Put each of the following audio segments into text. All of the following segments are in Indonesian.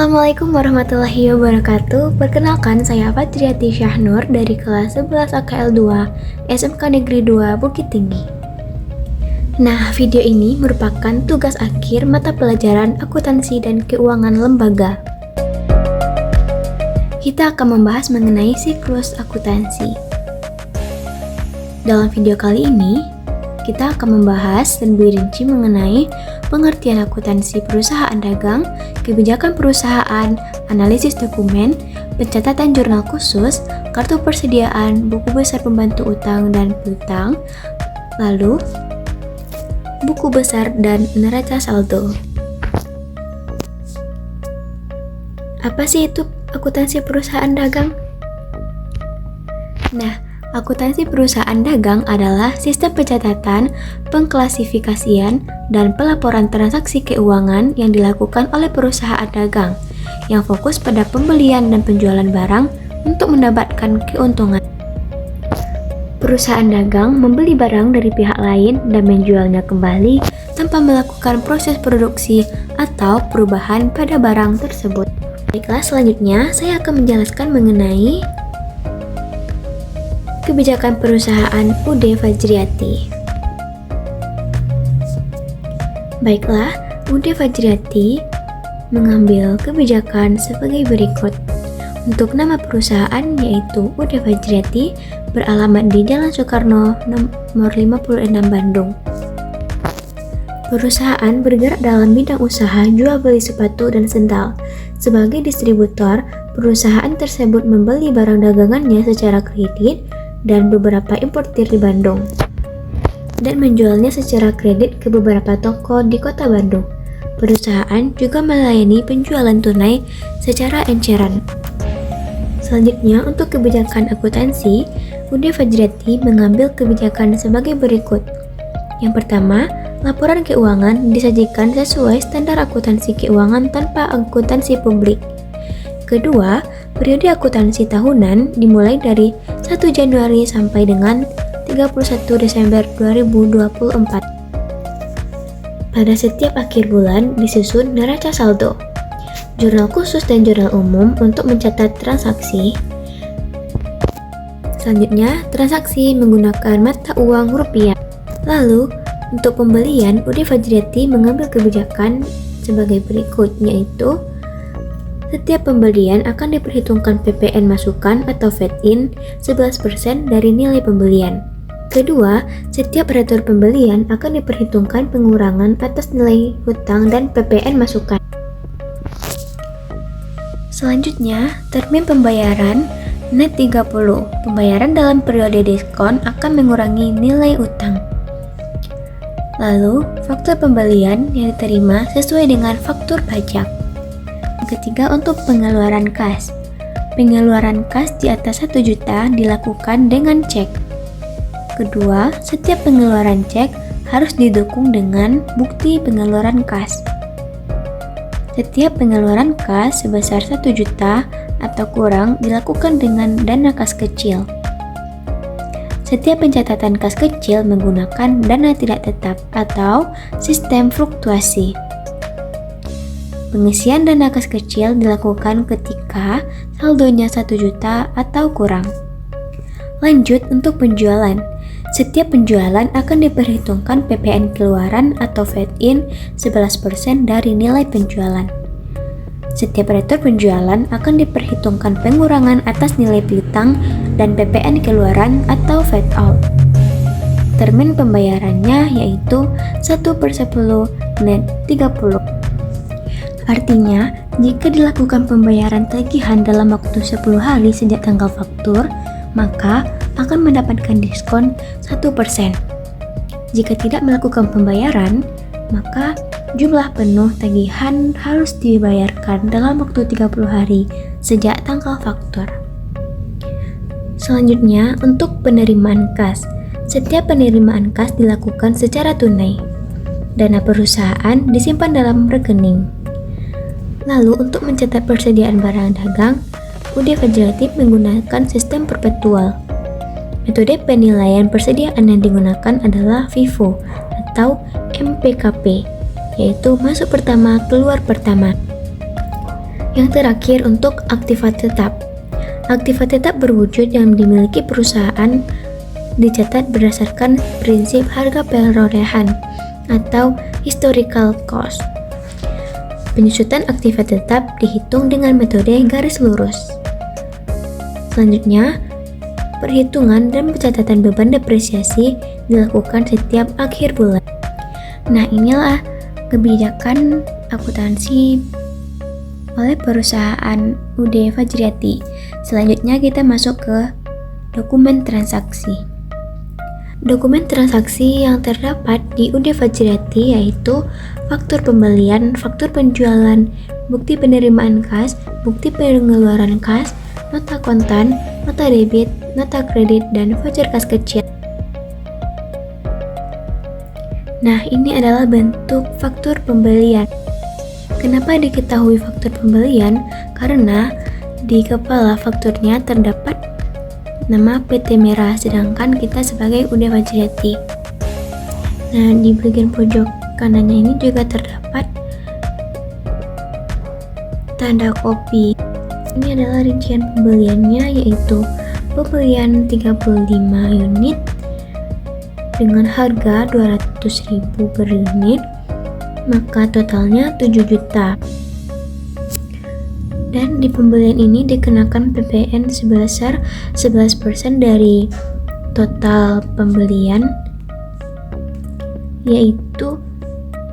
Assalamualaikum warahmatullahi wabarakatuh. Perkenalkan, saya Fadriati Syahnur dari kelas 11 AKL 2 SMK Negeri 2 Bukit Tinggi. Nah, video ini merupakan tugas akhir mata pelajaran akuntansi dan keuangan lembaga. Kita akan membahas mengenai siklus akuntansi. Dalam video kali ini, kita akan membahas lebih rinci mengenai pengertian akuntansi perusahaan dagang, kebijakan perusahaan, analisis dokumen, pencatatan jurnal khusus, kartu persediaan, buku besar pembantu utang dan piutang, lalu buku besar dan neraca saldo. Apa sih itu akuntansi perusahaan dagang? Nah, akuntansi perusahaan dagang adalah sistem pencatatan, pengklasifikasian, dan pelaporan transaksi keuangan yang dilakukan oleh perusahaan dagang yang fokus pada pembelian dan penjualan barang untuk mendapatkan keuntungan. Perusahaan dagang membeli barang dari pihak lain dan menjualnya kembali tanpa melakukan proses produksi atau perubahan pada barang tersebut. Baiklah, selanjutnya saya akan menjelaskan mengenai kebijakan perusahaan UD Fajriati. Baiklah, UD Fajriati mengambil kebijakan sebagai berikut. Untuk nama perusahaan yaitu UD Fajriati, beralamat di Jalan Soekarno nomor 56 Bandung. Perusahaan bergerak dalam bidang usaha jual beli sepatu dan sendal. Sebagai distributor, perusahaan tersebut membeli barang dagangannya secara kredit dan beberapa importir di Bandung, dan menjualnya secara kredit ke beberapa toko di kota Bandung. Perusahaan juga melayani penjualan tunai secara enceran. Selanjutnya, untuk kebijakan akuntansi, UD Fajriati mengambil kebijakan sebagai berikut. Yang pertama, laporan keuangan disajikan sesuai standar akuntansi keuangan tanpa akuntansi publik. Kedua, periode akuntansi tahunan dimulai dari 1 Januari sampai dengan 31 Desember 2024. Pada setiap akhir bulan disusun neraca saldo, jurnal khusus dan jurnal umum untuk mencatat transaksi. Selanjutnya, transaksi menggunakan mata uang rupiah. Lalu, untuk pembelian, UD Fajriati mengambil kebijakan sebagai berikut, yaitu setiap pembelian akan diperhitungkan PPN masukan atau fade-in 11% dari nilai pembelian. Kedua, setiap retur pembelian akan diperhitungkan pengurangan atas nilai hutang dan PPN masukan. Selanjutnya, termin pembayaran net 30. Pembayaran dalam periode diskon akan mengurangi nilai utang. Lalu, faktur pembelian yang diterima sesuai dengan faktur pajak. Ketiga, untuk pengeluaran kas. Pengeluaran kas di atas 1 juta dilakukan dengan cek. Kedua, setiap pengeluaran cek harus didukung dengan bukti pengeluaran kas. Setiap pengeluaran kas sebesar 1 juta atau kurang dilakukan dengan dana kas kecil. Setiap pencatatan kas kecil menggunakan dana tidak tetap atau sistem fluktuasi. Pengisian dana kas kecil dilakukan ketika saldonya 1 juta atau kurang. Lanjut, untuk penjualan. Setiap penjualan akan diperhitungkan PPN keluaran atau fade-in 11% dari nilai penjualan. Setiap retur penjualan akan diperhitungkan pengurangan atas nilai piutang dan PPN keluaran atau fade-out. Termin pembayarannya yaitu 1/10 net 30. Artinya, jika dilakukan pembayaran tagihan dalam waktu 10 hari sejak tanggal faktur, maka akan mendapatkan diskon 1%. Jika tidak melakukan pembayaran, maka jumlah penuh tagihan harus dibayarkan dalam waktu 30 hari sejak tanggal faktur. Selanjutnya, untuk penerimaan kas. Setiap penerimaan kas dilakukan secara tunai. Dana perusahaan disimpan dalam rekening. Lalu, untuk mencatat persediaan barang dagang, UD Fajriati menggunakan sistem perpetual. Metode penilaian persediaan yang digunakan adalah FIFO atau MPKP, yaitu masuk pertama, keluar pertama. Yang terakhir untuk aktiva tetap. Aktiva tetap berwujud yang dimiliki perusahaan dicatat berdasarkan prinsip harga perolehan atau historical cost. Penyusutan aktiva tetap dihitung dengan metode garis lurus. Selanjutnya, perhitungan dan pencatatan beban depresiasi dilakukan setiap akhir bulan. Nah, inilah kebijakan akuntansi oleh perusahaan UD Fajriati. Selanjutnya kita masuk ke dokumen transaksi. Dokumen transaksi yang terdapat di UD Fajriati yaitu faktur pembelian, faktur penjualan, bukti penerimaan kas, bukti pengeluaran kas, nota kontan, nota debit, nota kredit, dan voucher kas kecil. Nah, ini adalah bentuk faktur pembelian. Kenapa diketahui faktur pembelian? Karena di kepala fakturnya terdapat nama PT Merah, sedangkan kita sebagai UD Fajriati. Nah, di bagian pojok kanannya ini juga terdapat tanda kopi. Ini adalah rincian pembeliannya, yaitu pembelian 35 unit dengan harga 200.000 per unit, maka totalnya 7 juta. Dan di pembelian ini dikenakan PPN sebesar 11% dari total pembelian, yaitu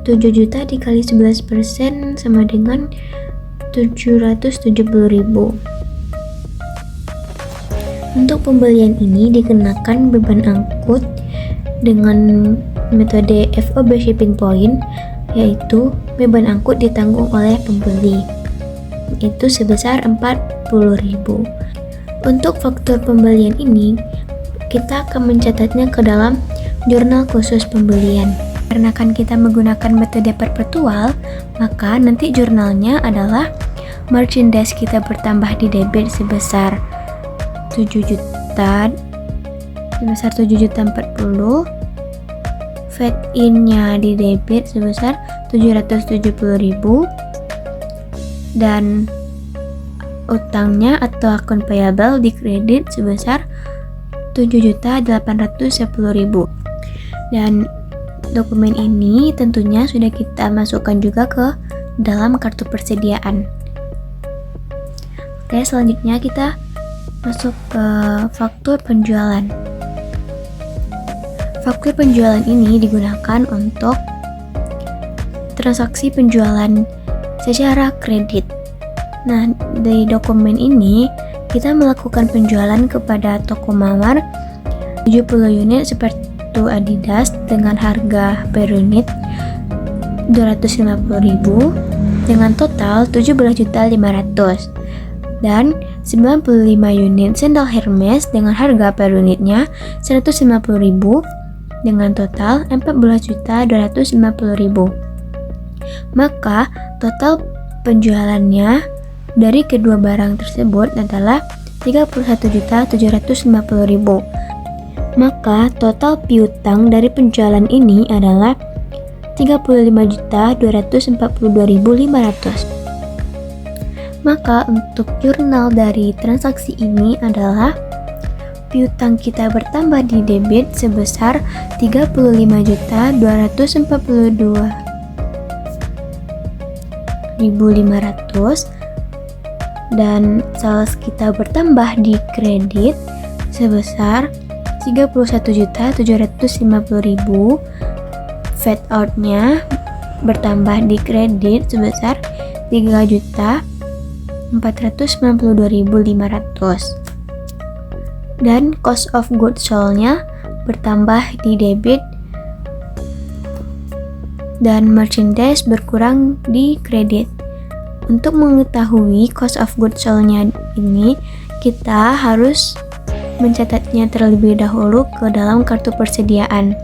7 juta dikali 11% sama dengan 770.000. Untuk pembelian ini dikenakan beban angkut dengan metode FOB shipping point, yaitu beban angkut ditanggung oleh pembeli, itu sebesar 40.000. Untuk faktur pembelian ini kita akan mencatatnya ke dalam jurnal khusus pembelian. Karena kan kita menggunakan metode perpetual, maka nanti jurnalnya adalah merchandise kita bertambah di debit sebesar 7 juta 40, fed in-nya di debit sebesar 770.000, dan utangnya atau akun payable di kredit sebesar 7.810.000. Dan dokumen ini tentunya sudah kita masukkan juga ke dalam kartu persediaan. Oke, selanjutnya kita masuk ke faktur penjualan. Faktur penjualan ini digunakan untuk transaksi penjualan secara kredit. Nah, dari dokumen ini kita melakukan penjualan kepada toko mawar 70 unit sepatu Adidas dengan harga per unit 250.000 dengan total 17.500.000, dan 95 unit sendal Hermes dengan harga per unitnya 150.000 dengan total 14.250.000. Maka total penjualannya dari kedua barang tersebut adalah 31.750.000. Maka total piutang dari penjualan ini adalah 35.242.500. Maka untuk jurnal dari transaksi ini adalah piutang kita bertambah di debit sebesar 35.242.500, dan sales kita bertambah di kredit sebesar 31.750.000. Fed out-nya bertambah di kredit sebesar 3.492.500, dan cost of goods sold-nya bertambah di debit, dan merchandise berkurang di kredit. Untuk mengetahui cost of goods sold-nya ini, kita harus mencatatnya terlebih dahulu ke dalam kartu persediaan.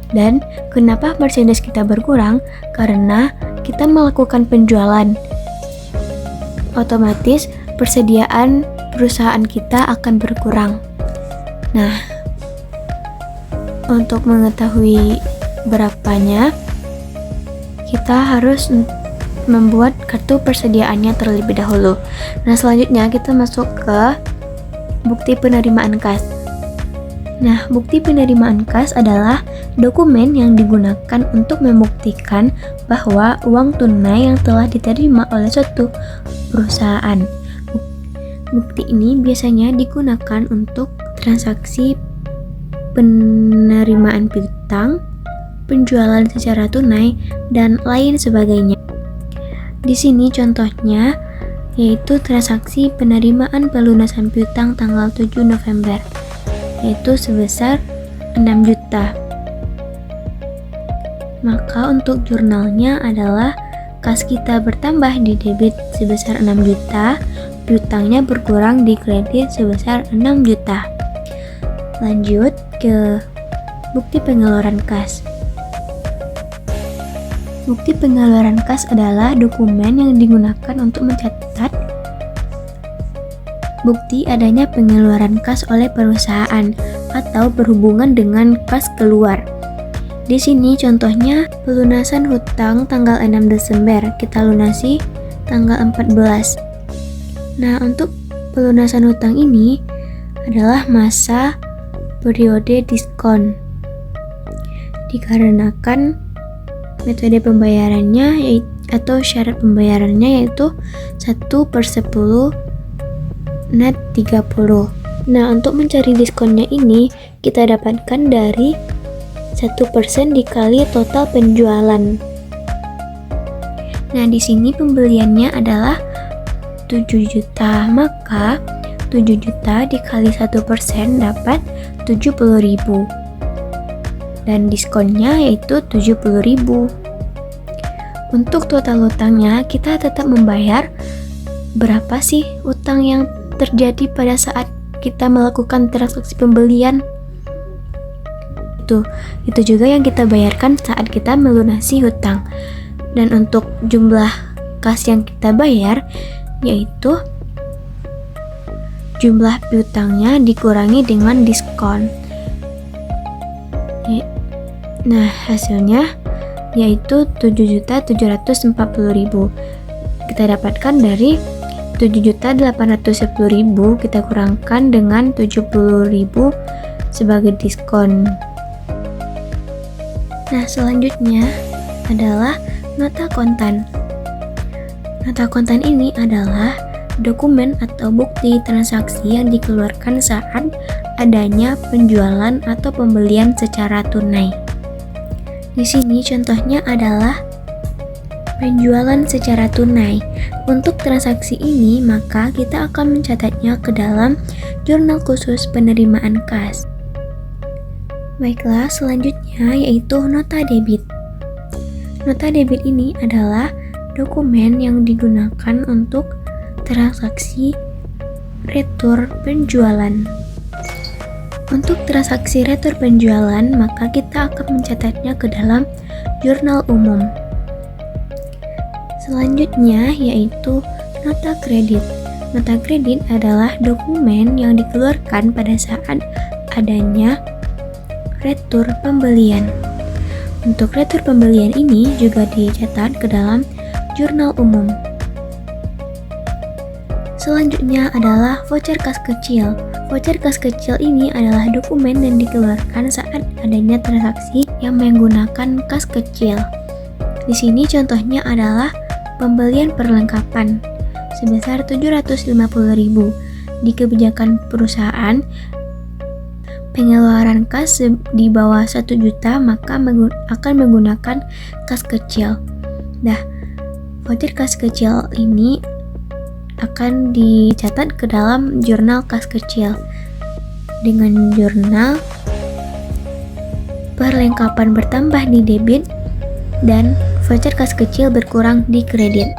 Dan kenapa merchandise kita berkurang? Karena kita melakukan penjualan. Otomatis persediaan perusahaan kita akan berkurang. Nah, untuk mengetahui berapanya, kita harus membuat kartu persediaannya terlebih dahulu. Nah, selanjutnya kita masuk ke bukti penerimaan kas. Nah, bukti penerimaan kas adalah dokumen yang digunakan untuk membuktikan bahwa uang tunai yang telah diterima oleh suatu perusahaan. Bukti ini biasanya digunakan untuk transaksi penerimaan piutang, penjualan secara tunai, dan lain sebagainya. Di sini contohnya yaitu transaksi penerimaan pelunasan piutang tanggal 7 November, yaitu sebesar 6 juta. Maka untuk jurnalnya adalah kas kita bertambah di debit sebesar 6 juta, piutangnya berkurang di kredit sebesar 6 juta. Lanjut ke bukti pengeluaran kas. Bukti pengeluaran kas adalah dokumen yang digunakan untuk mencatat bukti adanya pengeluaran kas oleh perusahaan atau berhubungan dengan kas keluar. Di sini contohnya pelunasan hutang tanggal 6 Desember, kita lunasi tanggal 14. Nah, untuk pelunasan hutang ini adalah masa periode diskon. Dikarenakan metode pembayarannya atau syarat pembayarannya yaitu 1/10 net 30. Nah, untuk mencari diskonnya ini kita dapatkan dari 1% dikali total penjualan. Nah, di sini pembeliannya adalah 7 juta, maka 7 juta dikali 1% dapat 70.000. Dan diskonnya yaitu 70.000. Untuk total utangnya kita tetap membayar berapa sih utang yang terjadi pada saat kita melakukan transaksi pembelian. Itu juga yang kita bayarkan saat kita melunasi hutang. Dan untuk jumlah kas yang kita bayar yaitu jumlah piutangnya dikurangi dengan diskon. Nah, hasilnya yaitu 7.740.000. Kita dapatkan dari 7.810.000 kita kurangkan dengan 70.000 sebagai diskon. Nah, selanjutnya adalah nota kontan. Nota kontan ini adalah dokumen atau bukti transaksi yang dikeluarkan saat adanya penjualan atau pembelian secara tunai. Di sini contohnya adalah penjualan secara tunai. Untuk transaksi ini, maka kita akan mencatatnya ke dalam jurnal khusus penerimaan kas. Baiklah, selanjutnya yaitu nota debit. Nota debit ini adalah dokumen yang digunakan untuk transaksi retur penjualan. Untuk transaksi retur penjualan, maka kita akan mencatatnya ke dalam jurnal umum. Selanjutnya yaitu nota kredit. Nota kredit adalah dokumen yang dikeluarkan pada saat adanya retur pembelian. Untuk retur pembelian ini juga dicatat ke dalam jurnal umum. Selanjutnya adalah voucher kas kecil. Voucher kas kecil ini adalah dokumen yang dikeluarkan saat adanya transaksi yang menggunakan kas kecil. Di sini contohnya adalah pembelian perlengkapan sebesar 750.000. Di kebijakan perusahaan, pengeluaran kas di bawah 1 juta maka akan menggunakan kas kecil. Nah, voucher kas kecil ini akan dicatat ke dalam jurnal kas kecil dengan jurnal perlengkapan bertambah di debit dan voucher kas kecil berkurang di kredit.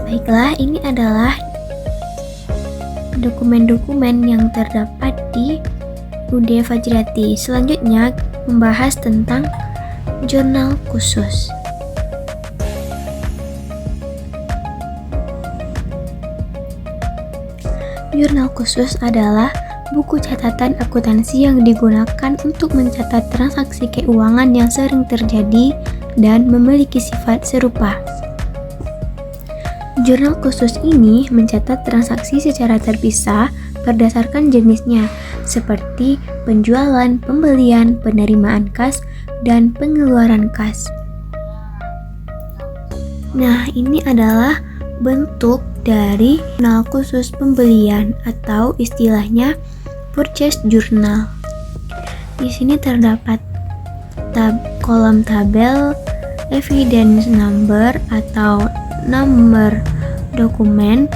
Baiklah, ini adalah dokumen-dokumen yang terdapat di UD Fajriati. Selanjutnya membahas tentang jurnal khusus. Jurnal khusus adalah buku catatan akuntansi yang digunakan untuk mencatat transaksi keuangan yang sering terjadi dan memiliki sifat serupa. Jurnal khusus ini mencatat transaksi secara terpisah berdasarkan jenisnya, seperti penjualan, pembelian, penerimaan kas, dan pengeluaran kas. Nah, ini adalah bentuk dari jurnal khusus pembelian atau istilahnya purchase journal. Di sini terdapat kolom tabel, evidence number atau nomor dokumen,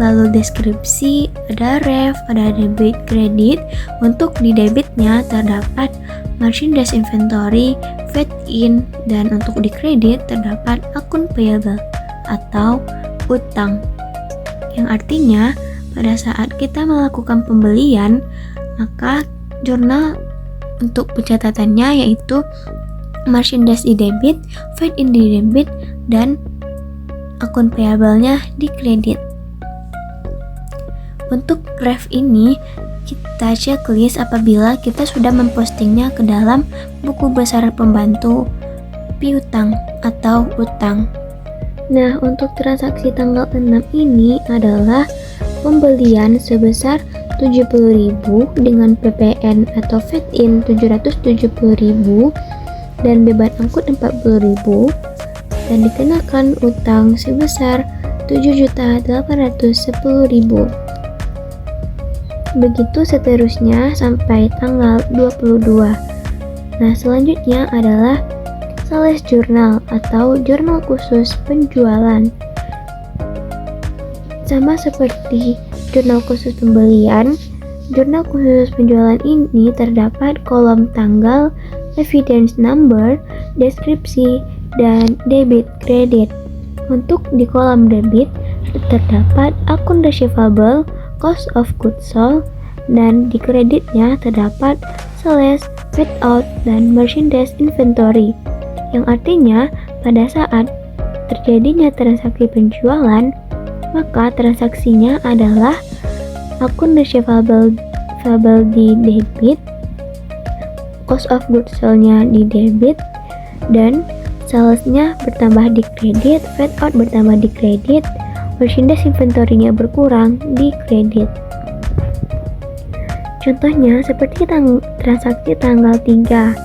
lalu deskripsi, ada ref, ada debit, kredit. Untuk di debitnya terdapat merchandise inventory, fed in, dan untuk di kredit terdapat akun payable atau utang. Yang artinya pada saat kita melakukan pembelian, maka jurnal untuk pencatatannya yaitu merchandise di debit, fed in di debit, dan akun payable-nya di kredit. Untuk ref ini kita checklist apabila kita sudah mempostingnya ke dalam buku besar pembantu piutang atau utang. Nah, untuk transaksi tanggal 6 ini adalah pembelian sebesar 70.000 dengan PPN atau fed in 770.000 dan beban angkut 40.000 dan dikenakan utang sebesar 7.810.000. Begitu seterusnya sampai tanggal 22. Nah, selanjutnya adalah sales journal atau jurnal khusus penjualan. Sama seperti jurnal khusus pembelian, jurnal khusus penjualan ini terdapat kolom tanggal, evidence number, deskripsi, dan debit kredit. Untuk di kolom debit terdapat akun receivable, cost of goods sold, dan di kreditnya terdapat sales, paid out, dan merchandise inventory. Yang artinya pada saat terjadinya transaksi penjualan, maka transaksinya adalah akun receivable di debit, cost of goods sold-nya di debit, dan salesnya bertambah di kredit, paid out bertambah di kredit, merchandise inventory-nya berkurang di kredit. Contohnya seperti transaksi tanggal 3,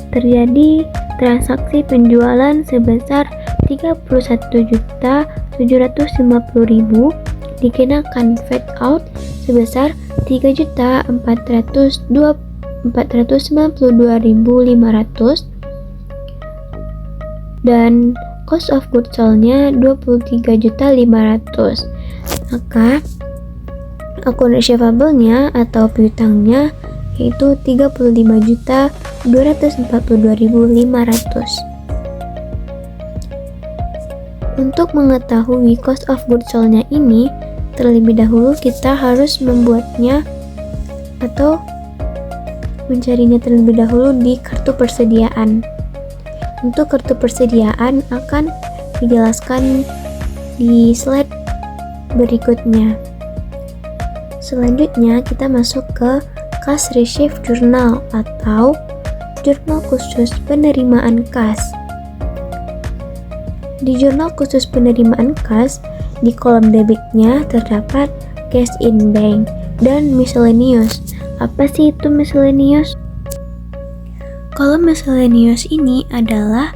terjadi transaksi penjualan sebesar 31.750.000, dikenakan paid out sebesar 3.492.500 dan cost of goods sold-nya 23.500.000. Maka akun receivable-nya atau piutangnya yaitu 35.242.500. Untuk mengetahui cost of goods sold-nya ini, terlebih dahulu kita harus membuatnya atau mencarinya terlebih dahulu di kartu persediaan. Untuk kartu persediaan akan dijelaskan di slide berikutnya. Selanjutnya kita masuk ke cash receipt journal atau jurnal khusus penerimaan kas. Di jurnal khusus penerimaan kas, di kolom debitnya terdapat cash in bank dan miscellaneous. Apa sih itu miscellaneous? Kolom miscellaneous ini adalah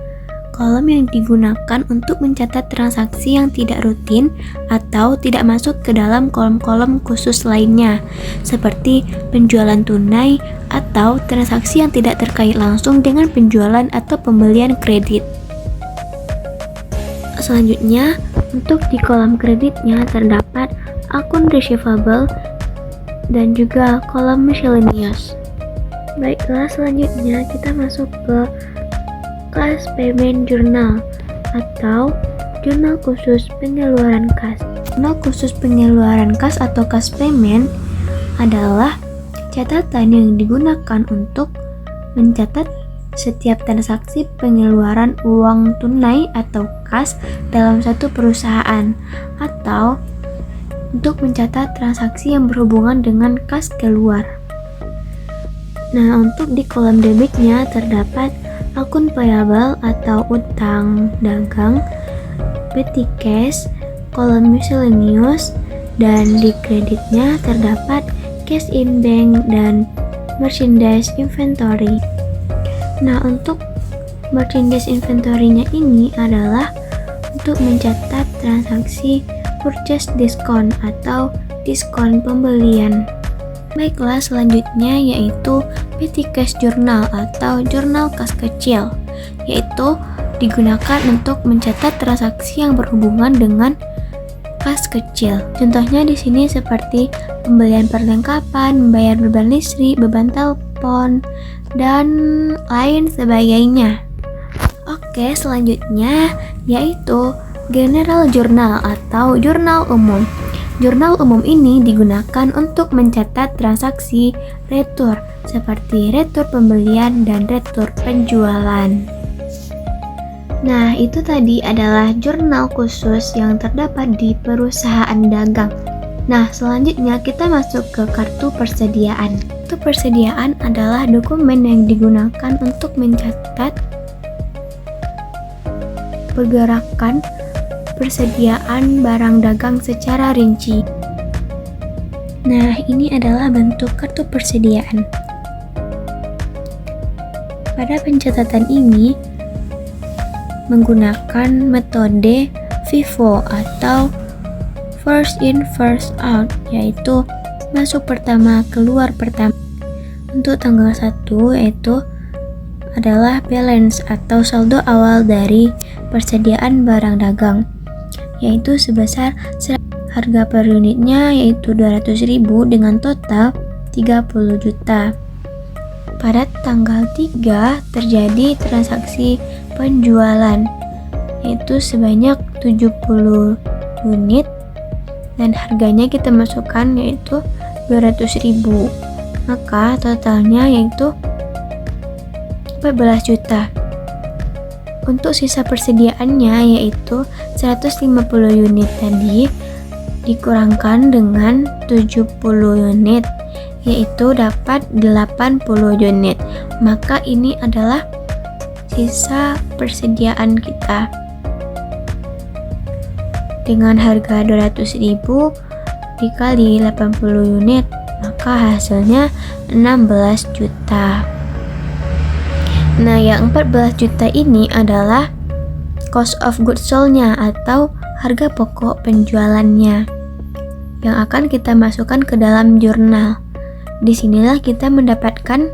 kolom yang digunakan untuk mencatat transaksi yang tidak rutin atau tidak masuk ke dalam kolom-kolom khusus lainnya, seperti penjualan tunai atau transaksi yang tidak terkait langsung dengan penjualan atau pembelian kredit. Selanjutnya, untuk di kolom kreditnya terdapat akun receivable dan juga kolom miscellaneous. Baiklah, selanjutnya kita masuk ke cash payment journal atau jurnal khusus pengeluaran kas. Jurnal khusus pengeluaran kas atau cash payment adalah catatan yang digunakan untuk mencatat setiap transaksi pengeluaran uang tunai atau kas dalam satu perusahaan, atau untuk mencatat transaksi yang berhubungan dengan kas keluar. Nah, untuk di kolom debitnya terdapat akun payable atau utang dagang, petty cash, kolom miscellaneous, dan di kreditnya terdapat cash in bank dan merchandise inventory. Nah, untuk merchandise inventory-nya ini adalah untuk mencatat transaksi purchase discount atau diskon pembelian. Baiklah, selanjutnya yaitu petty cash journal atau jurnal kas kecil, yaitu digunakan untuk mencatat transaksi yang berhubungan dengan kas kecil. Contohnya di sini seperti pembelian perlengkapan, membayar beban listrik, beban telepon, dan lain sebagainya. Oke, selanjutnya yaitu general journal atau jurnal umum. Jurnal umum ini digunakan untuk mencatat transaksi retur seperti retur pembelian dan retur penjualan. Nah, itu tadi adalah jurnal khusus yang terdapat di perusahaan dagang. Nah, selanjutnya kita masuk ke kartu persediaan. Kartu persediaan adalah dokumen yang digunakan untuk mencatat pergerakan persediaan barang dagang secara rinci. Nah, ini adalah bentuk kartu persediaan. Pada pencatatan ini menggunakan metode FIFO atau first in first out, yaitu masuk pertama keluar pertama. Untuk tanggal 1 yaitu adalah balance atau saldo awal dari persediaan barang dagang, yaitu sebesar harga per unitnya yaitu 200.000 dengan total 30 juta. Pada tanggal 3 terjadi transaksi penjualan yaitu sebanyak 70 unit dan harganya kita masukkan yaitu 200.000. Maka totalnya yaitu 14 juta. Untuk sisa persediaannya yaitu 150 unit tadi dikurangkan dengan 70 unit yaitu dapat 80 unit. Maka ini adalah sisa persediaan kita. Dengan harga 200.000 dikali 80 unit, maka hasilnya 16 juta. Nah, yang 14 juta ini adalah cost of goods sold-nya atau harga pokok penjualannya yang akan kita masukkan ke dalam jurnal. Disinilah kita mendapatkan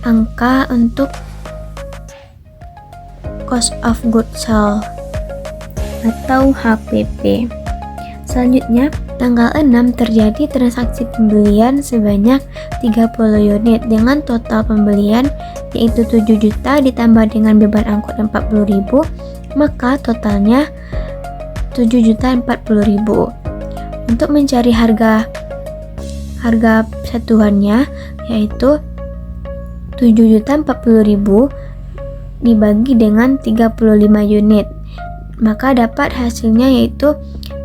angka untuk cost of goods sold atau HPP. Selanjutnya, tanggal 6 terjadi transaksi pembelian sebanyak 30 unit dengan total pembelian yaitu 7 juta ditambah dengan beban angkut 40.000, maka totalnya 7.040.000. Untuk mencari harga satuannya yaitu 7.040.000 dibagi dengan 35 unit, maka dapat hasilnya yaitu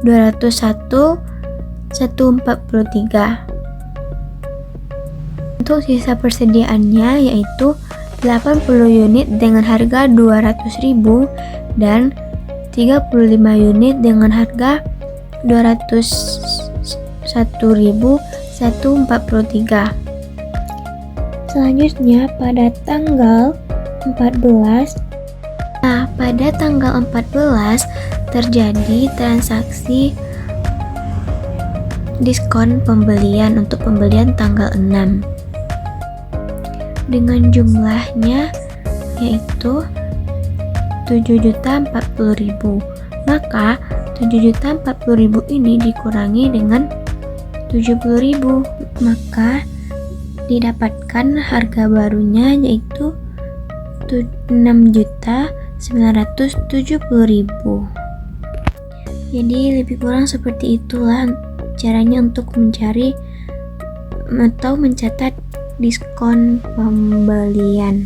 201.143. Untuk sisa persediaannya yaitu 80 unit dengan harga 200.000 dan 35 unit dengan harga 201.143. Selanjutnya pada tanggal 14. Nah, pada tanggal 14 terjadi transaksi diskon pembelian untuk pembelian tanggal 6 dengan jumlahnya yaitu 7.040.000. Maka 7.040.000 ini dikurangi dengan 70.000, maka didapatkan harga barunya yaitu 6.970.000. Jadi lebih kurang seperti itulah caranya untuk mencari atau mencatat diskon pembelian.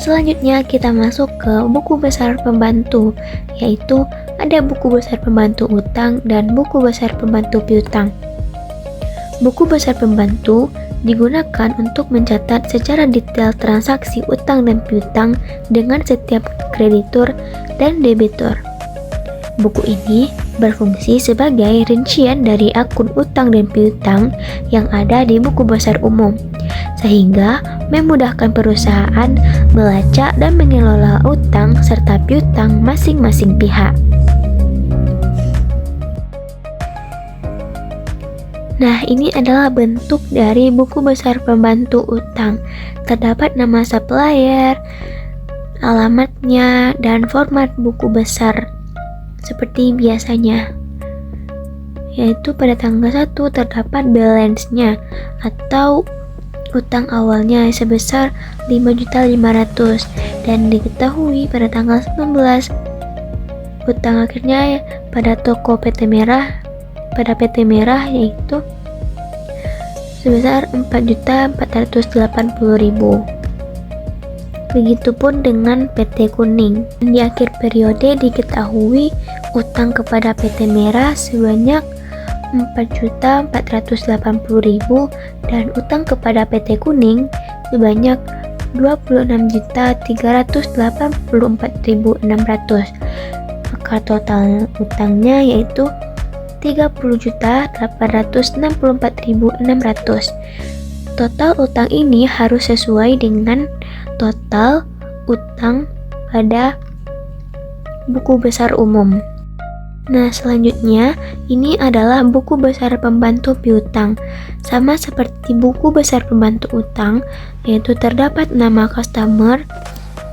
Selanjutnya kita masuk ke buku besar pembantu, yaitu ada buku besar pembantu utang dan buku besar pembantu piutang. Buku besar pembantu digunakan untuk mencatat secara detail transaksi utang dan piutang dengan setiap kreditur dan debitur. Buku ini berfungsi sebagai rincian dari akun utang dan piutang yang ada di buku besar umum, sehingga memudahkan perusahaan melacak dan mengelola utang serta piutang masing-masing pihak. Nah, ini adalah bentuk dari buku besar pembantu utang. Terdapat nama supplier, alamatnya, dan format buku besar seperti biasanya. Yaitu pada tanggal 1 terdapat balance-nya atau utang awalnya sebesar 5.500.000 dan diketahui pada tanggal 19 utang akhirnya pada PT Merah yaitu sebesar 4.480.000. Begitupun dengan PT Kuning. Di akhir periode diketahui utang kepada PT Merah sebanyak 4.480.000 dan utang kepada PT Kuning sebanyak 26.384.600. Maka total utangnya yaitu 30.864.600. Total utang ini harus sesuai dengan total utang pada buku besar umum. Nah, selanjutnya ini adalah buku besar pembantu piutang. Sama seperti buku besar pembantu utang, yaitu terdapat nama customer,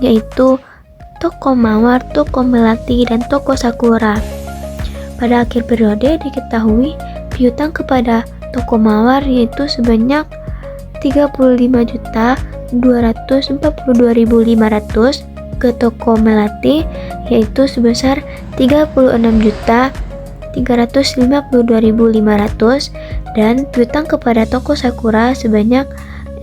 yaitu Toko Mawar, Toko Melati, dan Toko Sakura. Pada akhir periode diketahui piutang kepada Toko Mawar yaitu sebanyak 35.242.500, ke Toko Melati yaitu sebesar 36.352.500 dan piutang kepada Toko Sakura sebanyak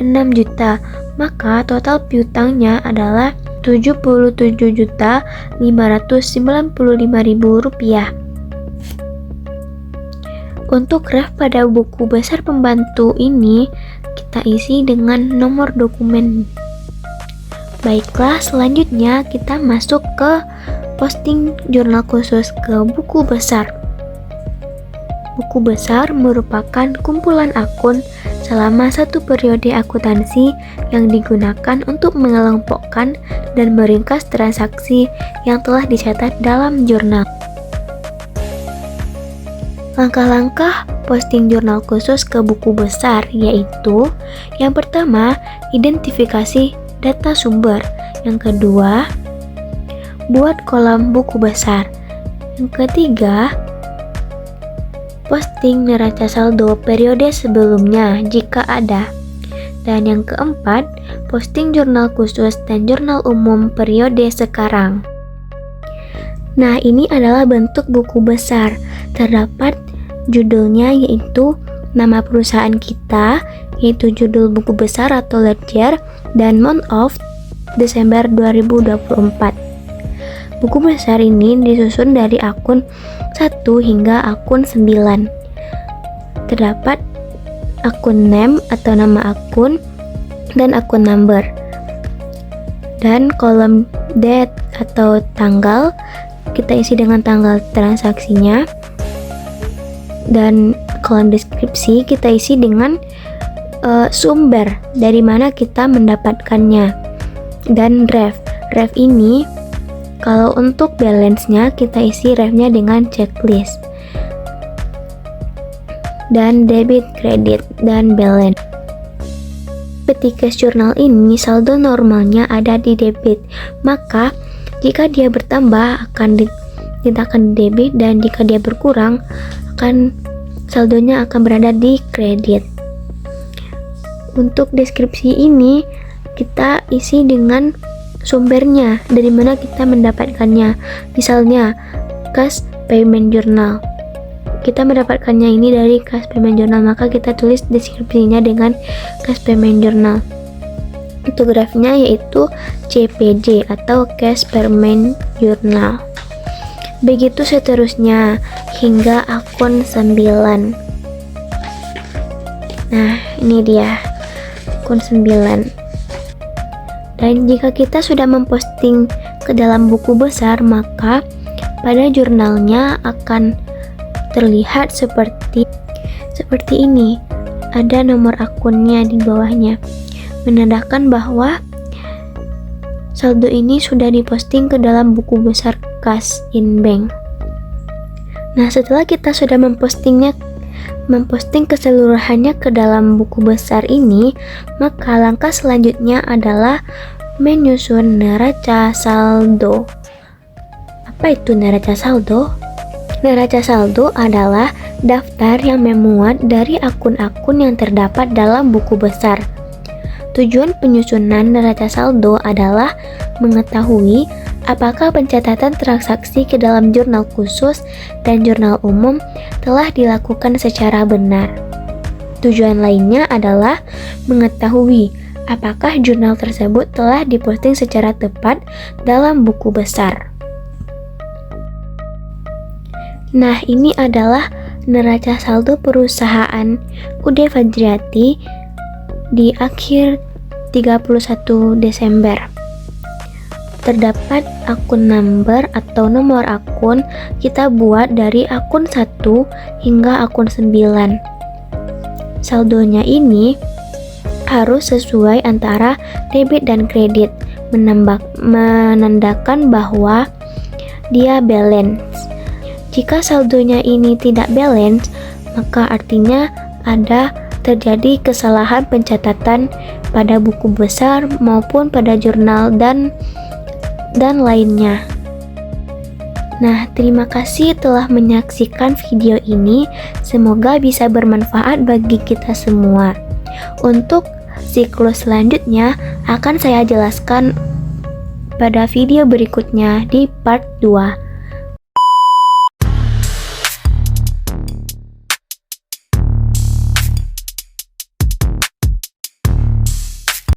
6 juta. Maka total piutangnya adalah Rp77.595.000. Untuk ref pada buku besar pembantu ini kita isi dengan nomor dokumen. Baiklah, selanjutnya kita masuk ke posting jurnal khusus ke buku besar. Buku besar merupakan kumpulan akun selama satu periode akuntansi yang digunakan untuk mengelompokkan dan meringkas transaksi yang telah dicatat dalam jurnal. Langkah-langkah posting jurnal khusus ke buku besar yaitu: yang pertama, identifikasi data sumber. Yang kedua, buat kolom buku besar. Yang ketiga, posting neraca saldo periode sebelumnya jika ada. Dan yang keempat, posting jurnal khusus dan jurnal umum periode sekarang. Nah, ini adalah bentuk buku besar. Terdapat judulnya yaitu nama perusahaan kita, yaitu judul buku besar atau ledger, dan month of Desember 2024. Buku besar ini disusun dari akun 1 hingga akun 9. Terdapat akun name atau nama akun dan akun number. Dan kolom date atau tanggal kita isi dengan tanggal transaksinya. Dan kolom deskripsi kita isi dengan sumber dari mana kita mendapatkannya. Dan ref ini kalau untuk balance-nya kita isi refnya dengan checklist. Dan debit, kredit, dan balance. Seperti cash journal ini saldo normalnya ada di debit, maka jika dia bertambah kita akan di debit, dan jika dia berkurang saldonya akan berada di kredit. Untuk deskripsi ini kita isi dengan sumbernya, dari mana kita mendapatkannya. Misalnya cash payment journal, kita mendapatkannya ini dari cash payment journal, maka kita tulis deskripsinya dengan cash payment journal. Untuk grafnya yaitu CPJ atau cash payment journal. Begitu seterusnya hingga akun 9. Nah, ini dia akun 9. Dan jika kita sudah memposting ke dalam buku besar, maka pada jurnalnya akan terlihat seperti ini. Ada nomor akunnya di bawahnya, menandakan bahwa saldo ini sudah diposting ke dalam buku besar kas in bank. Nah, setelah kita sudah memposting keseluruhannya ke dalam buku besar ini, maka langkah selanjutnya adalah menyusun neraca saldo. Apa itu neraca saldo? Neraca saldo adalah daftar yang memuat dari akun-akun yang terdapat dalam buku besar. Tujuan penyusunan neraca saldo adalah mengetahui apakah pencatatan transaksi ke dalam jurnal khusus dan jurnal umum telah dilakukan secara benar. Tujuan lainnya adalah mengetahui apakah jurnal tersebut telah diposting secara tepat dalam buku besar. Nah, ini adalah neraca saldo perusahaan UD Fajriati di akhir 31 Desember. Terdapat akun number atau nomor akun kita buat dari akun 1 hingga akun 9. Saldonya ini harus sesuai antara debit dan kredit, menandakan bahwa dia balance. Jika saldonya ini tidak balance, maka artinya ada terjadi kesalahan pencatatan pada buku besar maupun pada jurnal dan lainnya. Nah, terima kasih telah menyaksikan video ini. Semoga bisa bermanfaat bagi kita semua. Untuk siklus selanjutnya akan saya jelaskan pada video berikutnya di part 2.